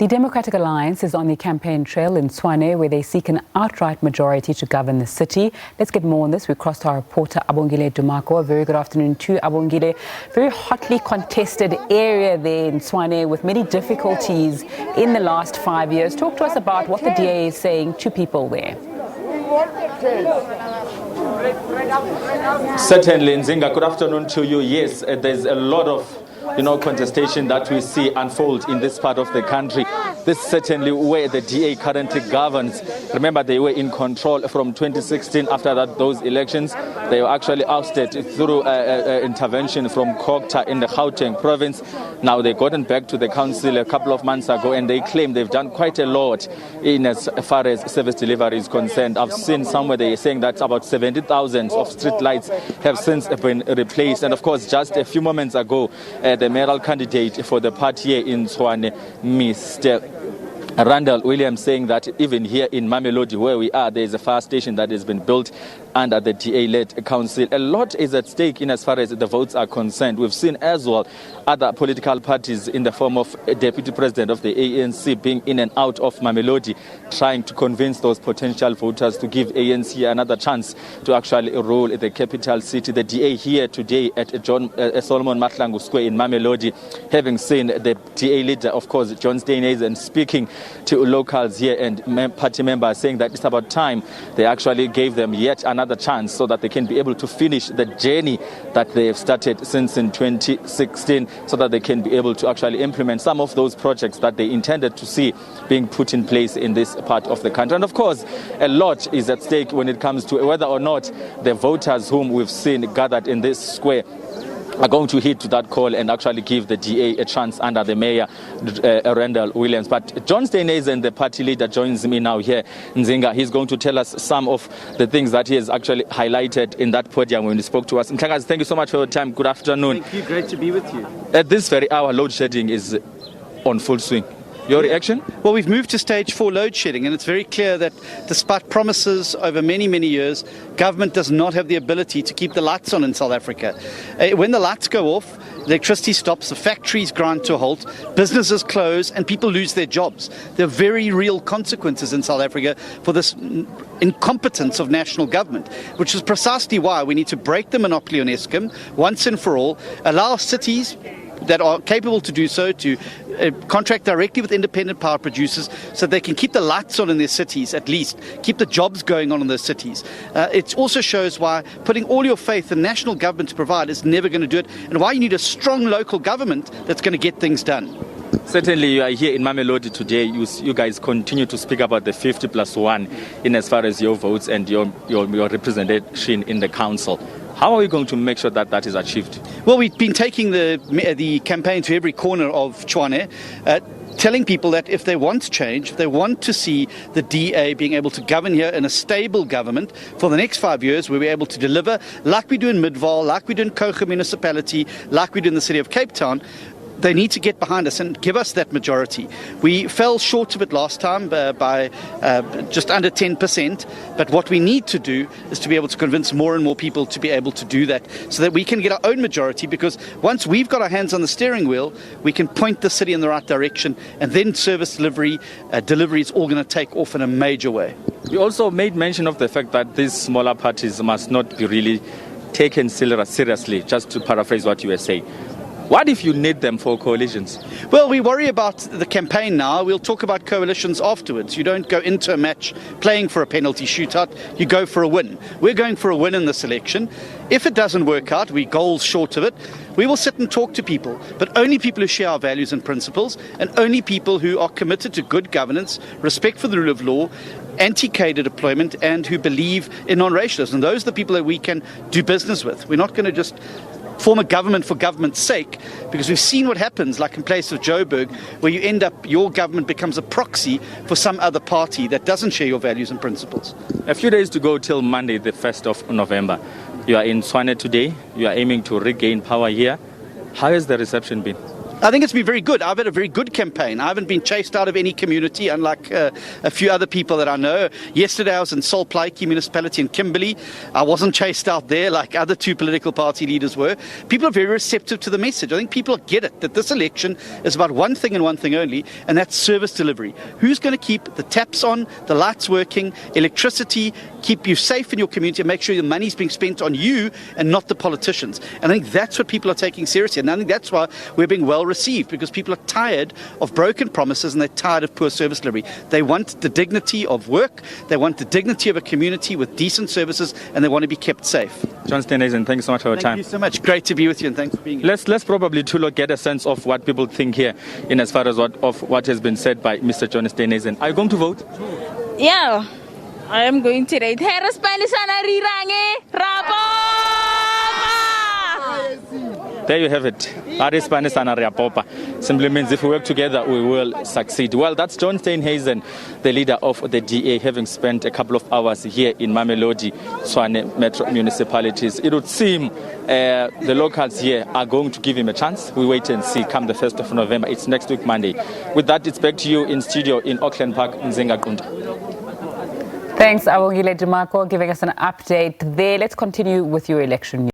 The Democratic Alliance is on the campaign trail in Tshwane, where they seek an outright majority to govern the city. Let's get more on this. We crossed our reporter, Abongile Dumako. A very good afternoon to Abongile. Very hotly contested area there in Tshwane with many difficulties in the last 5 years. Talk to us about what the DA is saying to people there. Certainly, Nzinga, good afternoon to you. Yes, there's a lot of contestation that we see unfold in this part of the country. This is certainly where the DA currently governs. Remember, they were in control from 2016. After that, those elections, they were actually ousted through intervention from Kokta in the Gauteng province. Now they've gotten back to the council a couple of months ago, and they claim they've done quite a lot in as far as service delivery is concerned. I've seen somewhere they're saying that about 70,000 of street lights have since been replaced. And of course, just a few moments ago, the mayoral candidate for the party here in Tshwane, Mr. Randall Williams, saying that even here in Mamelodi, where we are, there is a fire station that has been built under the DA-led council. A lot is at stake in as far as the votes are concerned. We've seen as well other political parties in the form of a deputy president of the ANC being in and out of Mamelodi, trying to convince those potential voters to give ANC another chance to actually rule the capital city. The DA here today at Solomon Mahlangu Square in Mamelodi, having seen the DA leader, of course, John Steenhuisen, speaking to locals here and party members, saying that it's about time they actually gave them yet another chance so that they can be able to finish the journey that they have started since in 2016, so that they can be able to actually implement some of those projects that they intended to see being put in place in this part of the country. And of course, a lot is at stake when it comes to whether or not the voters whom we've seen gathered in this square are going to heed to that call and actually give the DA a chance under the mayor, Randall Williams. But John Steenhuisen, the party leader, joins me now here. Nzinga, he's going to tell us some of the things that he has actually highlighted in that podium when he spoke to us. Mhlakazi, thank you so much for your time. Good afternoon. Thank you. Great to be with you. At this very hour, load shedding is on full swing. Your reaction? Well, we've moved to stage 4 load shedding, and it's very clear that despite promises over many, many years, government does not have the ability to keep the lights on in South Africa. When the lights go off, electricity stops, the factories grind to a halt, businesses close, and people lose their jobs. There are very real consequences in South Africa for this incompetence of national government, which is precisely why we need to break the monopoly on Eskom once and for all, allow cities that are capable to do so to contract directly with independent power producers so they can keep the lights on in their cities, at least keep the jobs going on in those cities. It also shows why putting all your faith in national government to provide is never going to do it, and why you need a strong local government that's going to get things done. Certainly, you are here in Mamelodi today. You guys continue to speak about the 50+1 in as far as your votes and your representation in the council. How are we going to make sure that that is achieved? Well, we've been taking the campaign to every corner of Tshwane, telling people that if they want change, if they want to see the DA being able to govern here in a stable government for the next 5 years, where we're able to deliver like we do in Midvaal, like we do in Kocha municipality, like we do in the city of Cape Town, they need to get behind us and give us that majority. We fell short of it last time by just under 10%, but what we need to do is to be able to convince more and more people to be able to do that so that we can get our own majority, because once we've got our hands on the steering wheel, we can point the city in the right direction, and then service delivery is all going to take off in a major way. You also made mention of the fact that these smaller parties must not be really taken seriously, just to paraphrase what you were saying. What if you need them for coalitions? Well, we worry about the campaign now. We'll talk about coalitions afterwards. You don't go into a match playing for a penalty shootout. You go for a win. We're going for a win in this election. If it doesn't work out, we're goals short of it, we will sit and talk to people, but only people who share our values and principles, and only people who are committed to good governance, respect for the rule of law, anti-cadre deployment, and who believe in non-racialism. And those are the people that we can do business with. We're not going to just form a government for government's sake, because we've seen what happens, like in place of Joburg, where you end up, your government becomes a proxy for some other party that doesn't share your values and principles. A few days to go till Monday, the 1st of November. You are in Tshwane today. You are aiming to regain power here. How has the reception been? I think it's been very good. I've had a very good campaign. I haven't been chased out of any community, unlike a few other people that I know. Yesterday I was in Solplaiki municipality in Kimberley. I wasn't chased out there like other two political party leaders were. People are very receptive to the message. I think people get it, that this election is about one thing and one thing only, and that's service delivery. Who's going to keep the taps on, the lights working, electricity, keep you safe in your community, and make sure your money's being spent on you and not the politicians. And I think that's what people are taking seriously. And I think that's why we're being well received, because people are tired of broken promises and they're tired of poor service delivery. They want the dignity of work, they want the dignity of a community with decent services, and they want to be kept safe. John Steenhuisen, thank you so much for your time. Thank you so much. Great to be with you, and thanks for being here. Let's probably to get a sense of what people think here in as far as what has been said by Mr. John Steenhuisen. Are you going to vote? Yeah, I am going today. There you have it. Simply means if we work together, we will succeed. Well, that's John Steenhuisen, the leader of the DA, having spent a couple of hours here in Mamelodi, Tshwane Metro municipalities. It would seem the locals here are going to give him a chance. We wait and see come the 1st of November. It's next week, Monday. With that, it's back to you in studio in Auckland Park, Nzenga Qunda. Thanks, Abongile Dumako, giving us an update there. Let's continue with your election news.